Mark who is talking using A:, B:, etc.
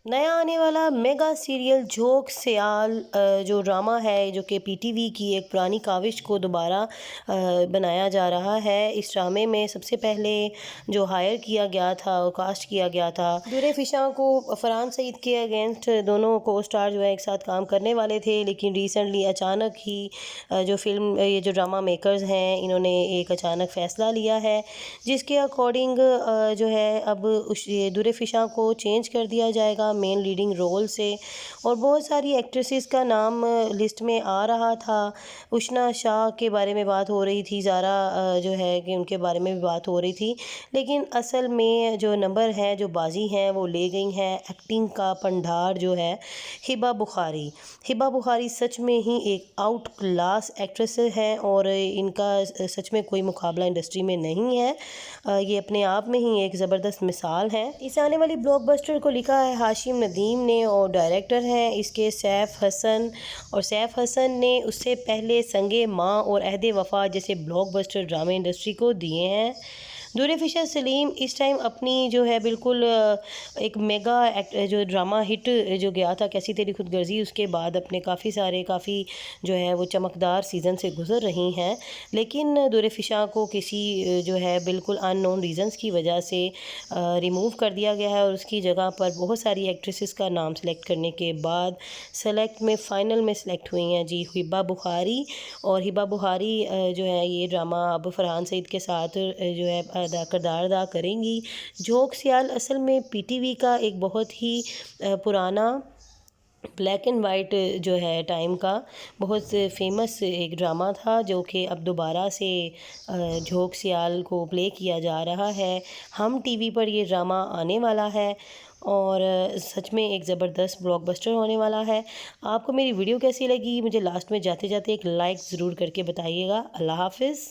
A: नया आने वाला मेगा सीरियल झोंक सियाल जो ड्रामा है जो कि पीटीवी की एक पुरानी काविश को दोबारा बनाया जा रहा है। इस ड्रामे में सबसे पहले जो हायर किया गया था और कास्ट किया गया था दुरे फिशा को फरहान सईद के अगेंस्ट दोनों को स्टार जो है एक साथ काम करने वाले थे, लेकिन रिसेंटली अचानक ही ये जो ड्रामा मेकर्स हैं इन्होंने एक अचानक फ़ैसला लिया है जिसके अकॉर्डिंग जो है अब उस ये दुरे फिशा को चेंज कर दिया जाएगा मेन लीडिंग रोल से। और बहुत सारी एक्ट्रेसेस का नाम लिस्ट में आ रहा था। उशना शाह के बारे में बात हो रही थी, ज़ारा जो है कि उनके बारे में भी बात हो रही थी, लेकिन असल में जो नंबर है जो बाजी हैं वो ले गई हैं एक्टिंग का भंडार जो है हिबा बुखारी। हिबा बुखारी सच में ही एक आउट क्लास एक्ट्रेस है और इनका सच में कोई मुकाबला इंडस्ट्री में नहीं है। ये अपने आप में ही एक ज़बरदस्त मिसाल है। इस आने वाली ब्लॉकबस्टर को लिखा है हाशिम नदीम ने और डायरेक्टर हैं इसके सैफ हसन। और सैफ हसन ने उससे पहले संगे माँ और अहदे वफा जैसे ब्लॉकबस्टर ड्रामे इंडस्ट्री को दिए हैं। दुरे फिशा सलीम इस टाइम अपनी जो है बिल्कुल एक मेगा जो ड्रामा हिट जो गया था कैसी तेरी खुदगर्जी, उसके बाद अपने काफ़ी जो है वो चमकदार सीज़न से गुज़र रही हैं। लेकिन दुरे फिशा को किसी जो है बिल्कुल अननोन रीज़न्स की वजह से रिमूव कर दिया गया है और उसकी जगह पर बहुत सारी एक्ट्रेसेस का नाम सेलेक्ट करने के बाद फाइनल में सेलेक्ट हुई हैं जी हिबा बुखारी। और हिबा बुखारी जो है ये ड्रामा अब फरहान सईद के साथ जो है किरदार अदा करेंगी। झोंक सियाल असल में पीटीवी का एक बहुत ही पुराना ब्लैक एंड वाइट जो है टाइम का बहुत फेमस एक ड्रामा था जो कि अब दोबारा से झोंक सियाल को प्ले किया जा रहा है। हम टीवी पर ये ड्रामा आने वाला है और सच में एक ज़बरदस्त ब्लॉकबस्टर होने वाला है। आपको मेरी वीडियो कैसी लगी मुझे लास्ट में जाते जाते एक लाइक ज़रूर करके बताइएगा। अल्लाह हाफिज़।